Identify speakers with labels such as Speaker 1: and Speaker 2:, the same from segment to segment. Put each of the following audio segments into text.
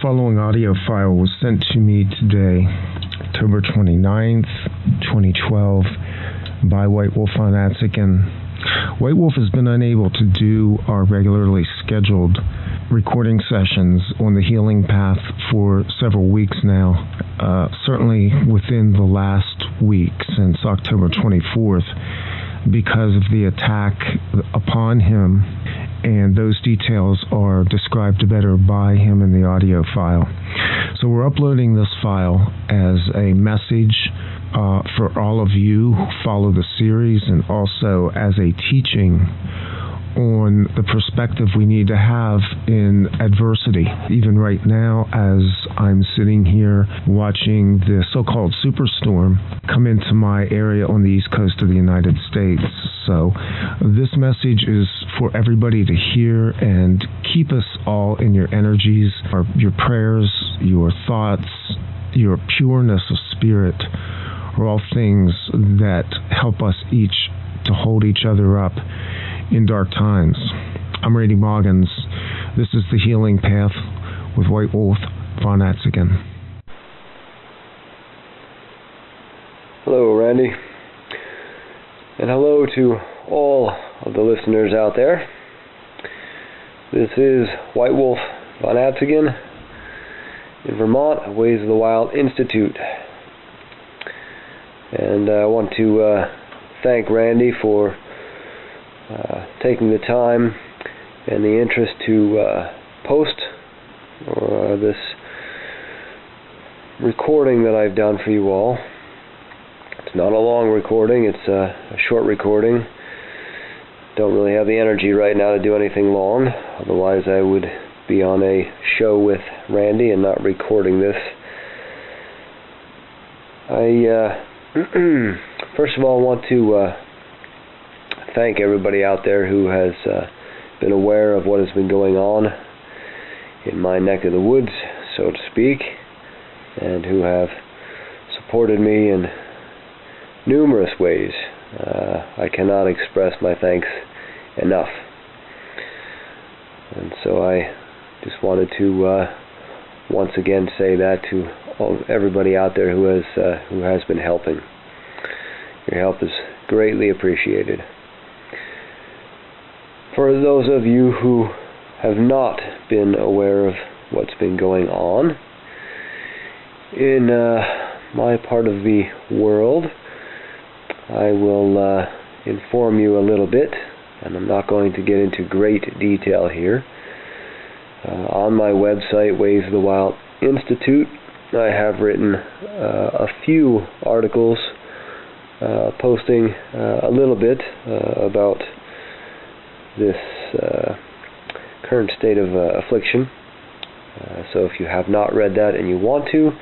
Speaker 1: following audio file was sent to me today, October 29th, 2012, by Wolf von Atzingen. Wolf has been unable to do our regularly scheduled recording sessions on the healing path for several weeks now, certainly within the last week since October 24th, because of the attack upon him, and those details are described better by him in the audio file. So we're uploading this file as a message for all of you who follow the series, and also as a teaching on the perspective we need to have in adversity. Even right now, as I'm sitting here watching the so-called superstorm come into my area on the east coast of the United States. So this message is for everybody to hear, and keep us all in your energies, your prayers, your thoughts, your pureness of spirit are all things that help us each to hold each other up in dark times. I'm Randy Moggins. This is The Healing Path with Wolf von Atzingen.
Speaker 2: Hello, Randy. And hello to all of the listeners out there. This is Wolf von Atzingen in Vermont at Ways of the Wild Institute. And I want to thank Randy for taking the time and the interest to post this recording that I've done for you all. It's not a long recording, it's a short recording. Don't really have the energy right now to do anything long, otherwise I would be on a show with Randy and not recording this. I first of all want to thank everybody out there who has been aware of what has been going on in my neck of the woods, so to speak, and who have supported me in numerous ways. I cannot express my thanks enough. And so I just wanted to once again say that to everybody out there who has been helping. Your help is greatly appreciated. For those of you who have not been aware of what's been going on in my part of the world, I will inform you a little bit, and I'm not going to get into great detail here. On my website, Ways of the Wild Institute, I have written a few articles posting a little bit about this current state of affliction. So if you have not read that and you want to,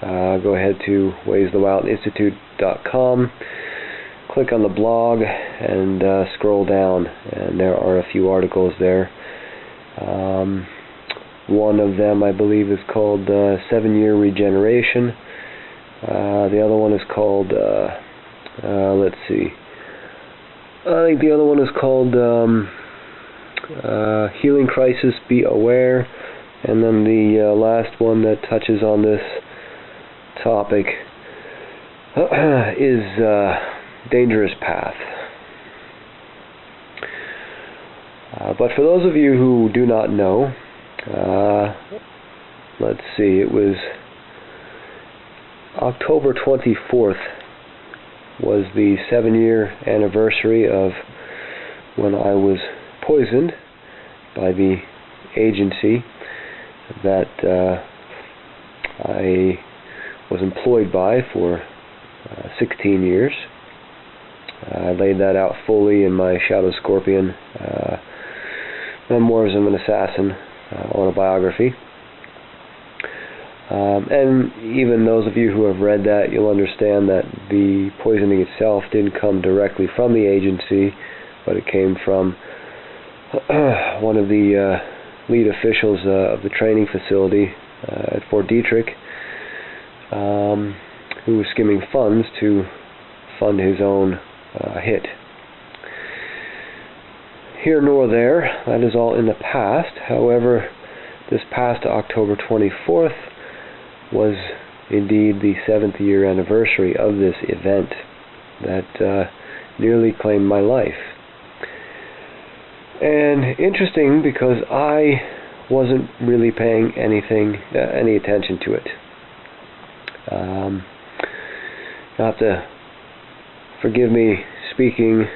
Speaker 2: go ahead to waysofthewildinstitute.com, click on the blog, and scroll down, and there are a few articles there. One of them, I believe, is called 7-Year Regeneration. The other one is called, let's see, I think the other one is called Healing Crisis, Be Aware. And then the last one that touches on this topic is Dangerous Path. But for those of you who do not know, let's see, it was October 24th was the 7-year anniversary of when I was poisoned by the agency that I was employed by for 16 years. I laid that out fully in my Shadow Scorpion Memoirs of an Assassin autobiography. And even those of you who have read that, you'll understand that the poisoning itself didn't come directly from the agency, but it came from one of the lead officials of the training facility at Fort Detrick, who was skimming funds to fund his own hit. Here nor there, that is all in the past. However, this past October 24th was indeed the 7th year anniversary of this event that nearly claimed my life. And interesting because I wasn't really paying any attention to it. You'll have to forgive me speaking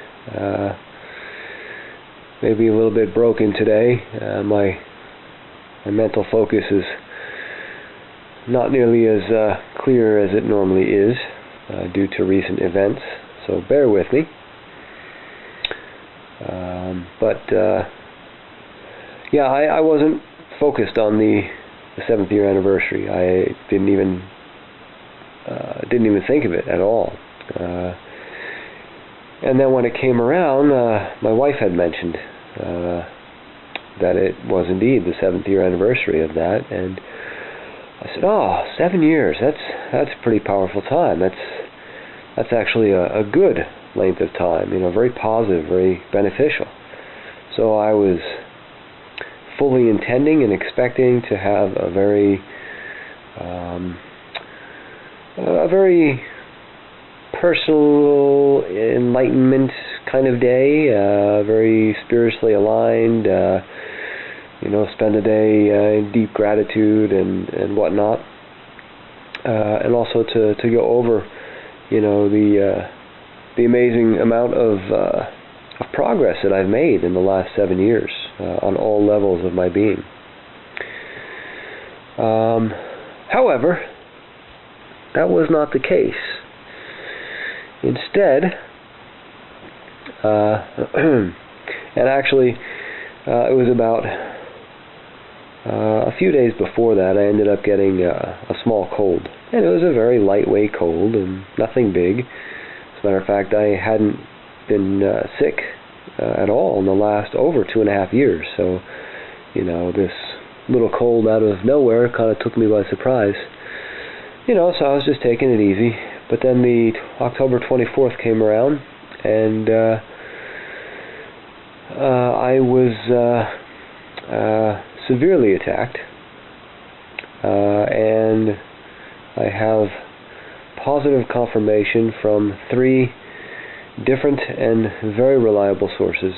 Speaker 2: maybe a little bit broken today. My mental focus is not nearly as clear as it normally is due to recent events, so bear with me. I wasn't focused on the 7th year anniversary. I didn't even think of it at all. And then when it came around, my wife had mentioned that it was indeed the 7th year anniversary of that, and I said, "Oh, 7 years. That's a pretty powerful time. That's actually a good length of time. Very positive, very beneficial." So I was fully intending and expecting to have a very personal enlightenment kind of day, very spiritually aligned, spend a day in deep gratitude and whatnot, and also to go over, the amazing amount of progress that I've made in the last 7 years on all levels of my being. However, that was not the case. Instead, and actually, it was about a few days before that, I ended up getting a small cold. And it was a very lightweight cold and nothing big. As a matter of fact, I hadn't been sick at all in the last over 2.5 years. So, this little cold out of nowhere kind of took me by surprise. So I was just taking it easy. But then the October 24th came around, and I was severely attacked, and I have positive confirmation from 3 different and very reliable sources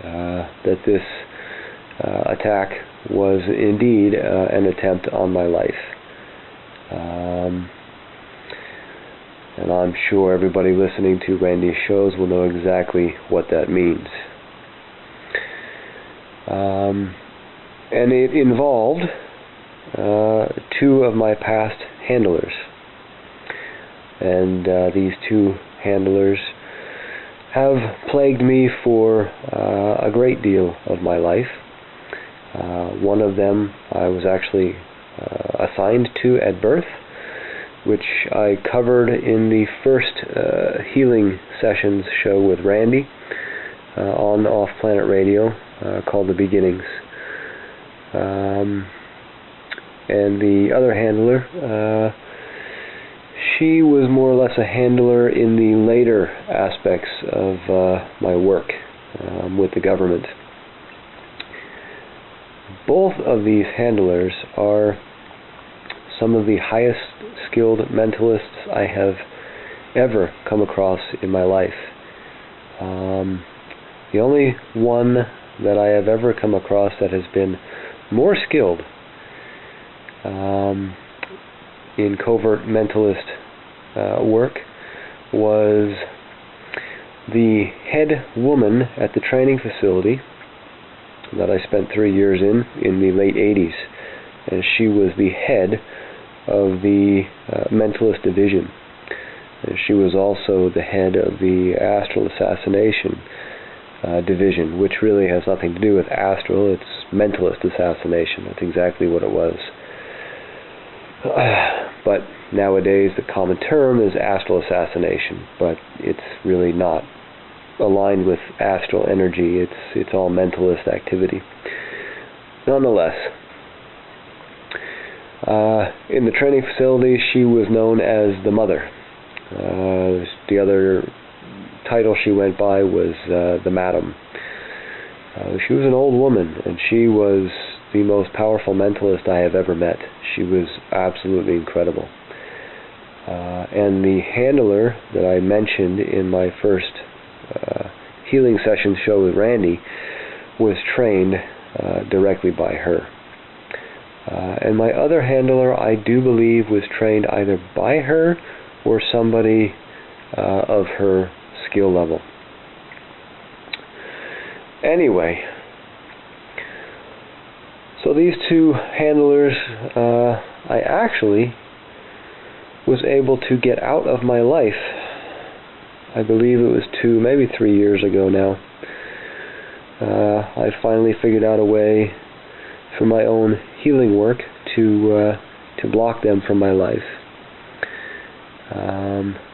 Speaker 2: that this attack was indeed an attempt on my life. And I'm sure everybody listening to Randy's shows will know exactly what that means. And it involved 2 of my past handlers. And these 2 handlers have plagued me for a great deal of my life. One of them I was actually assigned to at birth, which I covered in the first healing sessions show with Randy on Off Planet Radio called The Beginnings. And the other handler, she was more or less a handler in the later aspects of my work with the government. Both of these handlers are some of the highest skilled mentalists I have ever come across in my life. The only one that I have ever come across that has been more skilled in covert mentalist work was the head woman at the training facility that I spent 3 years in the late 80s, and she was the head of the mentalist division. And she was also the head of the Astral assassination division, which really has nothing to do with Astral. It's mentalist assassination. That's exactly what it was. But nowadays the common term is Astral assassination, but it's really not aligned with astral energy. It's all mentalist activity. Nonetheless, in the training facility, she was known as the Mother. The other title she went by was the Madam. She was an old woman, and she was the most powerful mentalist I have ever met. She was absolutely incredible. And the handler that I mentioned in my first healing session show with Randy was trained directly by her. And my other handler, I do believe, was trained either by her or somebody of her skill level. Anyway, so these two handlers, I actually was able to get out of my life. I believe it was 2, maybe 3 years ago now. I finally figured out a way for my own healing work to block them from my life.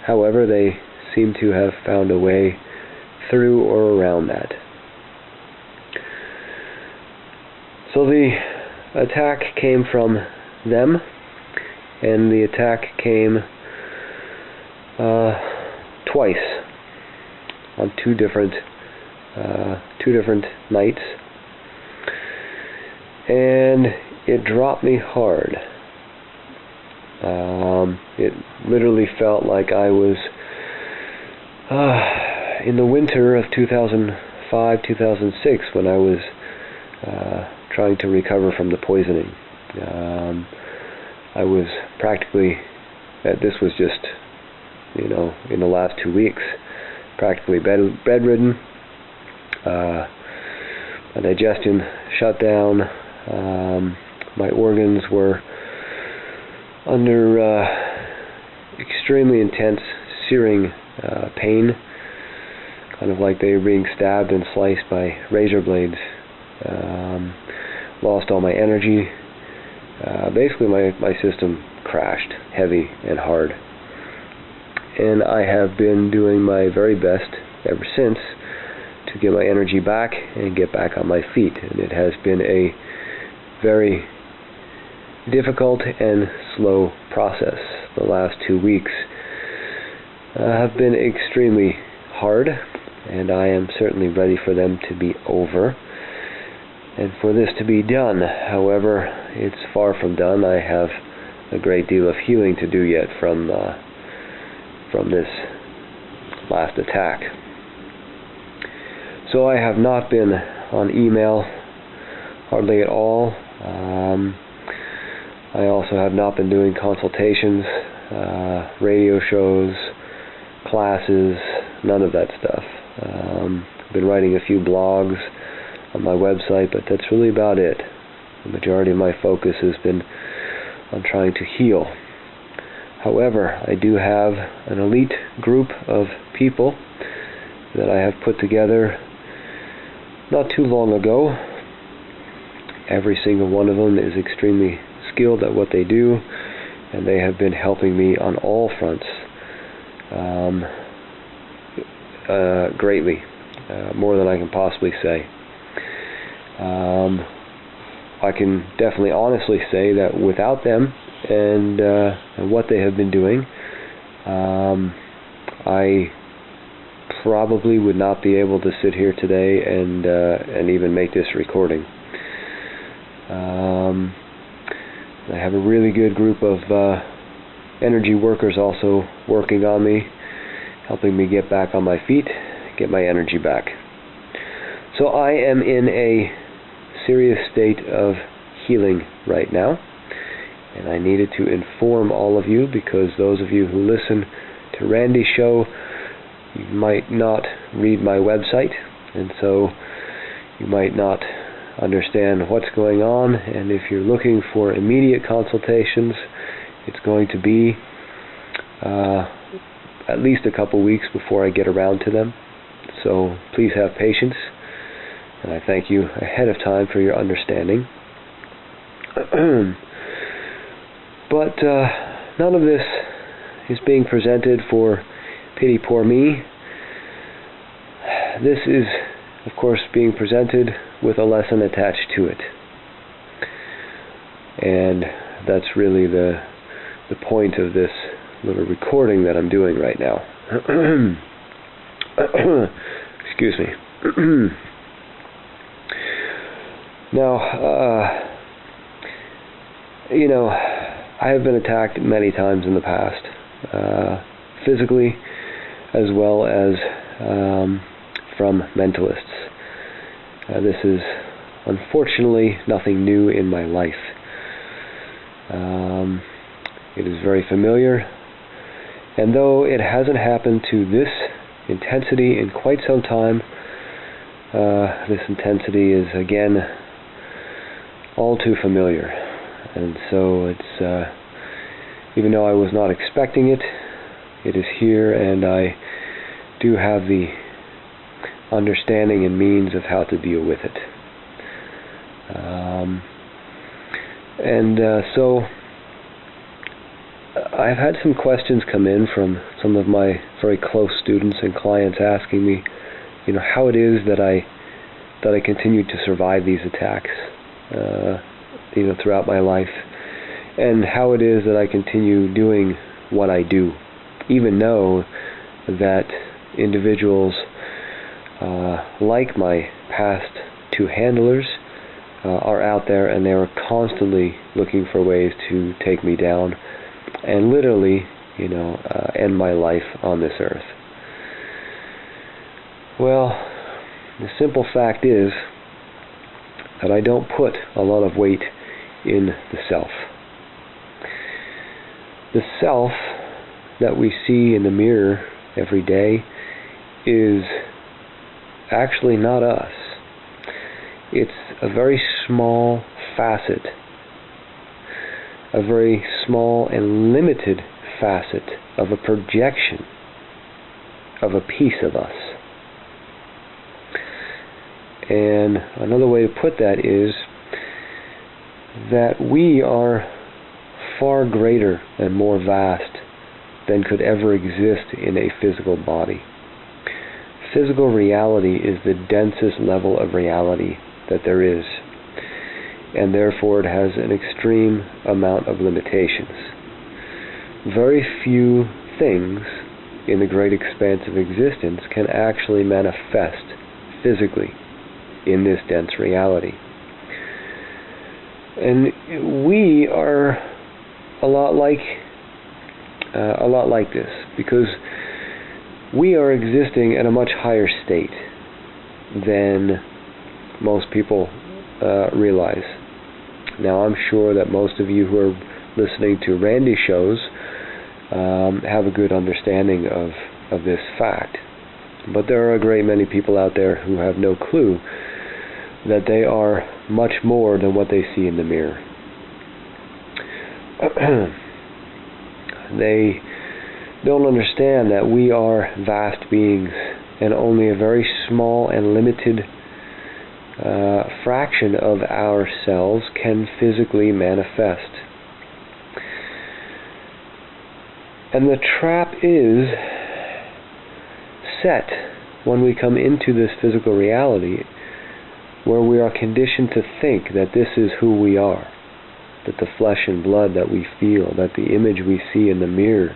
Speaker 2: However, they seem to have found a way through or around that. So the attack came from them, and the attack came twice on two different nights, and it dropped me hard. It literally felt like I was in the winter of 2005-2006 when I was trying to recover from the poisoning. I was practically, this was just, in the last 2 weeks, practically bedridden. My digestion shut down. My organs were under extremely intense, searing pain, kind of like they were being stabbed and sliced by razor blades. Lost all my energy. Basically, my system crashed heavy and hard. And I have been doing my very best ever since to get my energy back and get back on my feet. And it has been a very difficult and slow process. The last 2 weeks have been extremely hard, and I am certainly ready for them to be over and for this to be done. However, it's far from done. I have a great deal of healing to do yet from this last attack. So I have not been on email hardly at all. I also have not been doing consultations, radio shows, classes, none of that stuff. I've been writing a few blogs on my website, but that's really about it. The majority of my focus has been on trying to heal. However, I do have an elite group of people that I have put together not too long ago. Every single one of them is extremely skilled at what they do, and they have been helping me on all fronts greatly, more than I can possibly say. I can definitely honestly say that without them and what they have been doing, I probably would not be able to sit here today and even make this recording. I have a really good group of energy workers also working on me, helping me get back on my feet, get my energy back. So I am in a serious state of healing right now, and I needed to inform all of you, because those of you who listen to Randy's show, you might not read my website, and so you might not understand what's going on. And if you're looking for immediate consultations, it's going to be at least a couple weeks before I get around to them. So please have patience, and I thank you ahead of time for your understanding. But none of this is being presented for pity poor me. This is, of course, being presented with a lesson attached to it. And that's really the point of this little recording that I'm doing right now. Excuse me. Now, You know, I have been attacked many times in the past, physically as well as from mentalists. This is unfortunately nothing new in my life. It is very familiar, and though it hasn't happened to this intensity in quite some time, this intensity is again all too familiar. And so it's, even though I was not expecting it, it is here, and I do have the understanding and means of how to deal with it. So I've had some questions come in from some of my very close students and clients asking me, you know, how it is that I continue to survive these attacks, you know, throughout my life, and how it is that I continue doing what I do, even though that individuals like my past two handlers are out there, and they are constantly looking for ways to take me down and literally, you know, end my life on this earth. Well, the simple fact is that I don't put a lot of weight in the self. The self that we see in the mirror every day is actually not us. It's a very small facet, a very small and limited facet of a projection of a piece of us. And another way to put that is that we are far greater and more vast than could ever exist in a physical body. Physical reality is the densest level of reality that there is, and therefore it has an extreme amount of limitations. Very few things in the great expanse of existence can actually manifest physically in this dense reality. And we are a lot like this, because we are existing at a much higher state than most people realize. Now, I'm sure that most of you who are listening to Randy's shows have a good understanding of this fact. But there are a great many people out there who have no clue that they are much more than what they see in the mirror. They don't understand that we are vast beings, and only a very small and limited fraction of ourselves can physically manifest. And the trap is set when we come into this physical reality, where we are conditioned to think that this is who we are, that the flesh and blood that we feel, that the image we see in the mirror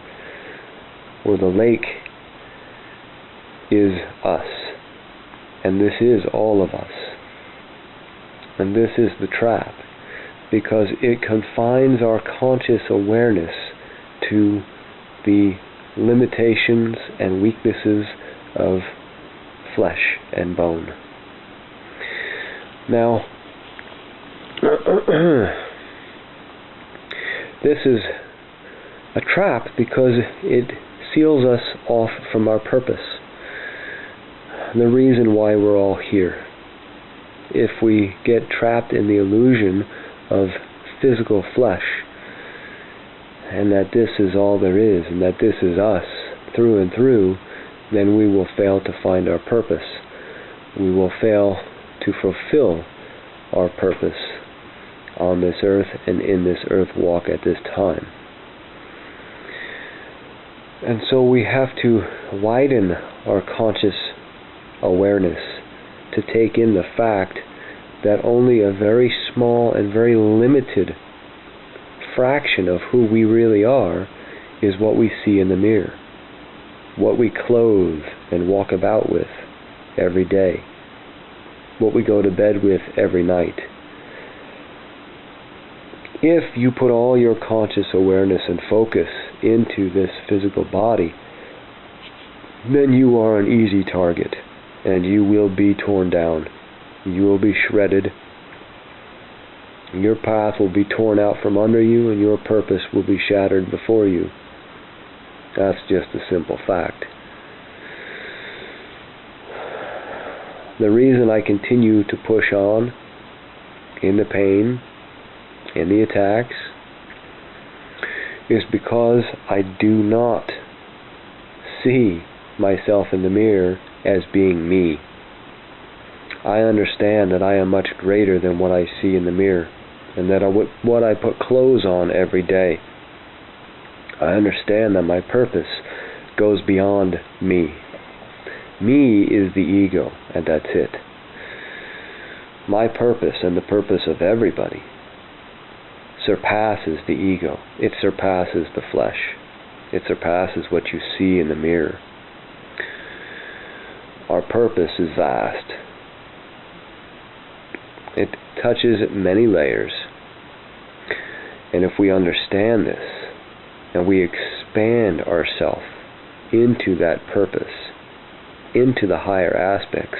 Speaker 2: or the lake is us, and this is all of us. And this is the trap, because it confines our conscious awareness to the limitations and weaknesses of flesh and bone. Now, this is a trap because it seals us off from our purpose, the reason why we're all here. If we get trapped in the illusion of physical flesh, and that this is all there is, and that this is us through and through, then we will fail to find our purpose. We will fail to fulfill our purpose on this earth and in this earth walk at this time. And so we have to widen our conscious awareness to take in the fact that only a very small and very limited fraction of who we really are is what we see in the mirror, what we clothe and walk about with every day, what we go to bed with every night. if you put all your conscious awareness and focus into this physical body, then you are an easy target, and you will be torn down. You will be shredded. Your path will be torn out from under you, and your purpose will be shattered before you. That's just a simple fact. The reason I continue to push on in the pain, in the attacks, is because I do not see myself in the mirror as being me. I understand that I am much greater than what I see in the mirror, and that what I put clothes on every day. I understand that my purpose goes beyond me. Me is the ego, and that's it. My purpose and the purpose of everybody surpasses the ego. It surpasses the flesh. It surpasses what you see in the mirror. Our purpose is vast. It touches many layers. And if we understand this, and we expand ourselves into that purpose, into the higher aspects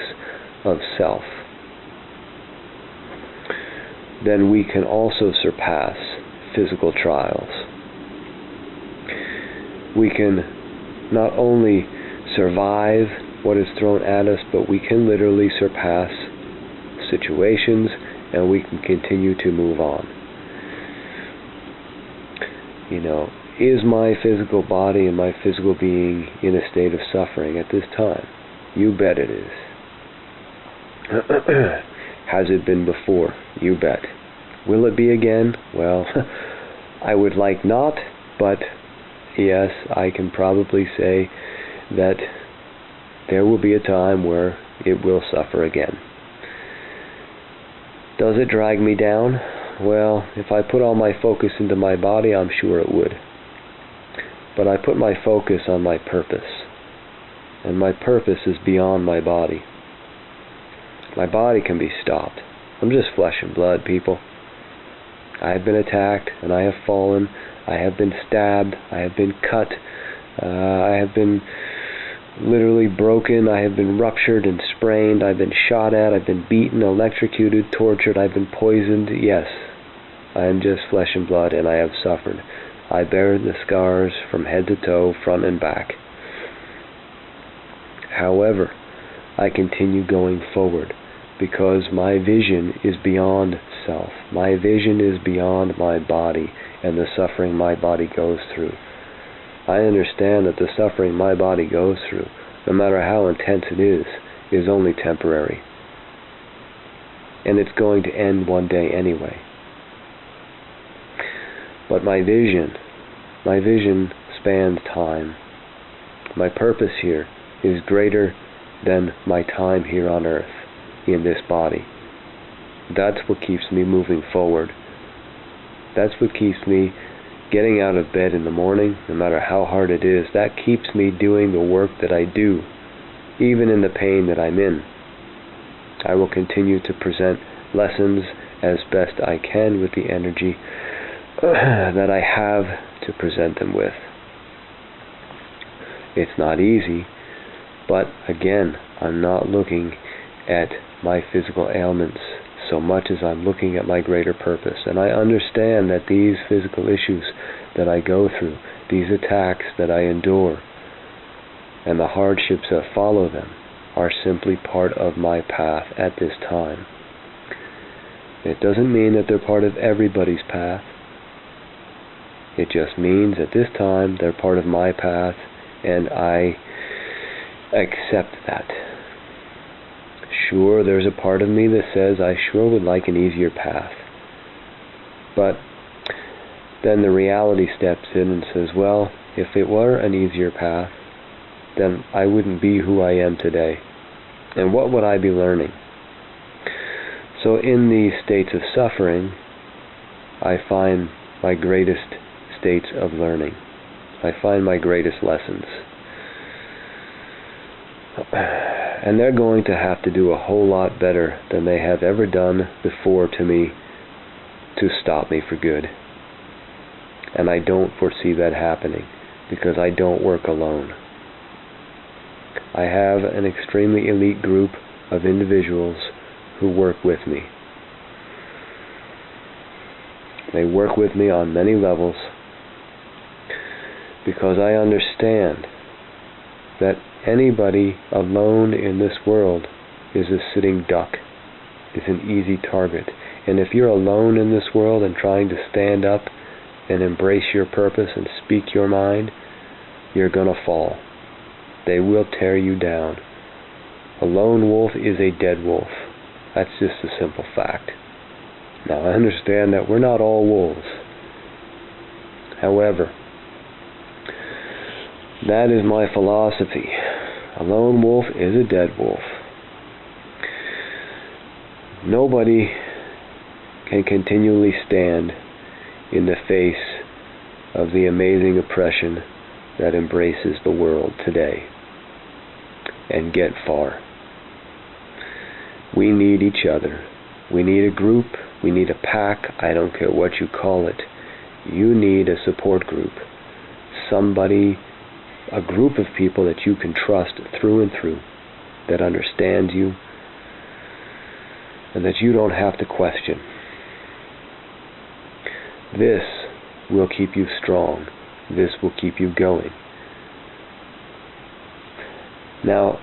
Speaker 2: of self, then we can also surpass physical trials. We can not only survive what is thrown at us, but we can literally surpass situations, and we can continue to move on. Is my physical body and my physical being in a state of suffering at this time? You bet it is. Has it been before? You bet. Will it be again? Well, I would like not, but yes, I can probably say that there will be a time where it will suffer again. Does it drag me down? Well, if I put all my focus into my body, I'm sure it would. But I put my focus on my purpose. And my purpose is beyond my body. My body can be stopped. I'm just flesh and blood, people. I have been attacked, and I have fallen. I have been stabbed. I have been cut. I have been literally broken. I have been ruptured and sprained. I've been shot at. I've been beaten, electrocuted, tortured. I've been poisoned. Yes, I am just flesh and blood, and I have suffered. I bear the scars from head to toe, front and back. However, I continue going forward because my vision is beyond self. My vision is beyond my body and the suffering my body goes through. I understand that the suffering my body goes through, no matter how intense it is only temporary. And it's going to end one day anyway. But my vision spans time. My purpose here is greater than my time here on earth, in this body. That's what keeps me moving forward. That's what keeps me getting out of bed in the morning, no matter how hard it is. That keeps me doing the work that I do, even in the pain that I'm in. I will continue to present lessons as best I can with the energy that I have to present them with. It's not easy, but again, I'm not looking at my physical ailments so much as I'm looking at my greater purpose. And I understand that these physical issues that I go through, these attacks that I endure, and the hardships that follow them are simply part of my path at this time. It doesn't mean that they're part of everybody's path. It just means at this time they're part of my path, and I accept that. Sure, there's a part of me that says I sure would like an easier path. But then the reality steps in and says, well, if it were an easier path, then I wouldn't be who I am today. And what would I be learning? So in these states of suffering, I find my greatest states of learning. I find my greatest lessons. And they're going to have to do a whole lot better than they have ever done before to me to stop me for good. And I don't foresee that happening because I don't work alone. I have an extremely elite group of individuals who work with me. They work with me on many levels because I understand that anybody alone in this world is a sitting duck, is an easy target. And if you're alone in this world and trying to stand up and embrace your purpose and speak your mind, you're going to fall. They will tear you down. A lone wolf is a dead wolf. That's just a simple fact. Now, I understand that we're not all wolves. However, that is my philosophy. A lone wolf is a dead wolf. Nobody can continually stand in the face of the amazing oppression that embraces the world today and get far. We need each other. We need a group. We need a pack. I don't care what you call it. You need a support group. Somebody, a group of people that you can trust through and through, that understands you, and that you don't have to question. This will keep you strong. This will keep you going. Now,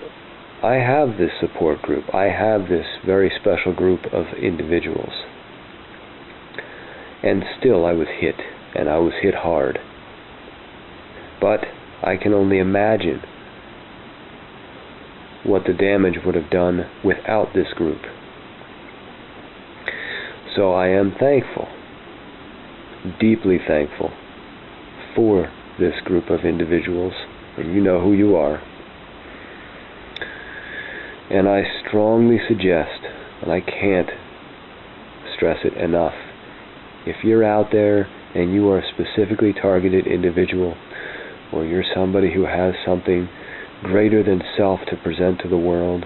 Speaker 2: I have this support group. I have this very special group of individuals. And still I was hit, and I was hit hard. But I can only imagine what the damage would have done without this group. So I am thankful, deeply thankful, for this group of individuals, and you know who you are. And I strongly suggest, and I can't stress it enough, if you're out there and you are a specifically targeted individual, or you're somebody who has something greater than self to present to the world,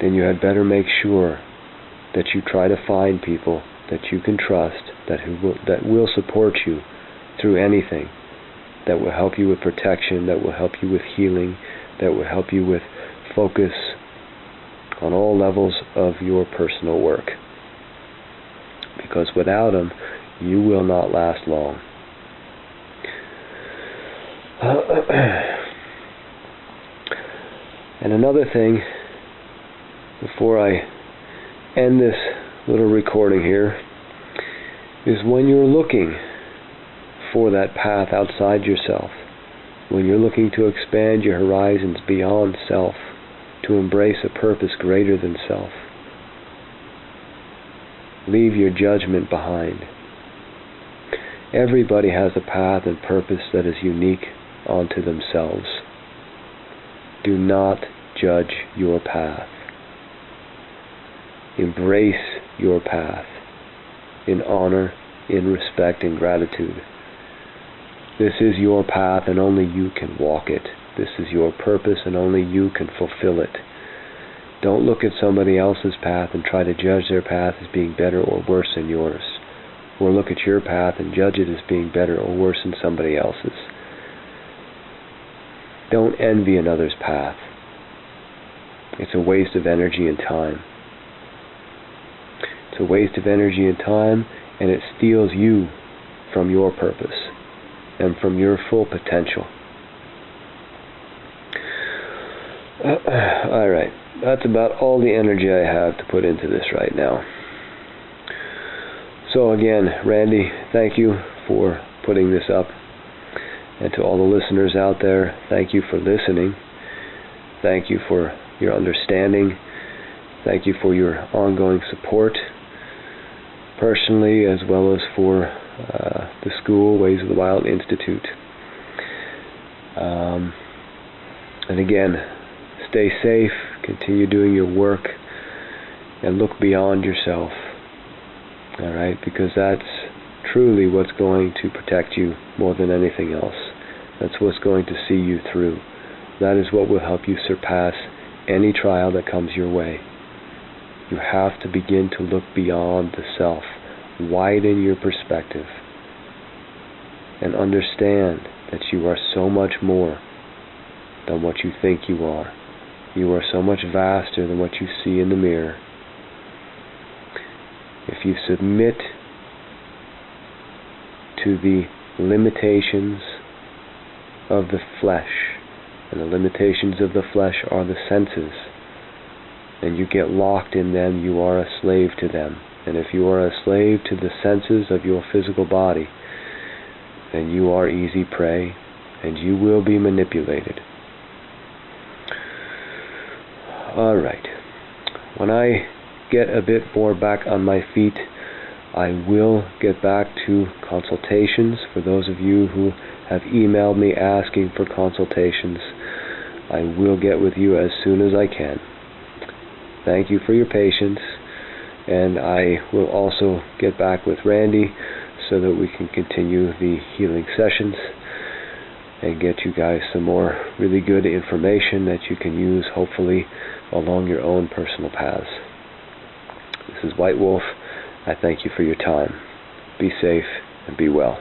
Speaker 2: then you had better make sure that you try to find people that you can trust, that will support you through anything, that will help you with protection, that will help you with healing, that will help you with focus on all levels of your personal work. Because without them, you will not last long. And another thing, before I end this little recording here, is when you're looking for that path outside yourself, when you're looking to expand your horizons beyond self, to embrace a purpose greater than self, leave your judgment behind. Everybody has a path and purpose that is unique unto themselves. Do not judge your path. Embrace your path in honor, in respect, and gratitude. This is your path and only you can walk it. This is your purpose and only you can fulfill it. Don't look at somebody else's path and try to judge their path as being better or worse than yours. Or look at your path and judge it as being better or worse than somebody else's. Don't envy another's path. It's a waste of energy and time. It's a waste of energy and time, and it steals you from your purpose and from your full potential. Alright, that's about all the energy I have to put into this right now. So again, Randy, thank you for putting this up. And to all the listeners out there, thank you for listening. Thank you for your understanding. Thank you for your ongoing support, personally as well as for the school, Ways of the Wild Institute. And again, stay safe, continue doing your work, and look beyond yourself. Alright, because that's truly what's going to protect you more than anything else. That's what's going to see you through. That is what will help you surpass any trial that comes your way. You have to begin to look beyond the self, widen your perspective and understand that you are so much more than what you think you are. You are so much vaster than what you see in the mirror. If you submit to the limitations of the flesh, and the limitations of the flesh are the senses, and you get locked in them, you are a slave to them. And if you are a slave to the senses of your physical body, then you are easy prey, and you will be manipulated. Alright, when I get a bit more back on my feet, I will get back to consultations. For those of you who have emailed me asking for consultations, I will get with you as soon as I can. Thank you for your patience, and I will also get back with Randy so that we can continue the healing sessions and get you guys some more really good information that you can use, hopefully, along your own personal paths. This is White Wolf. I thank you for your time. Be safe and be well.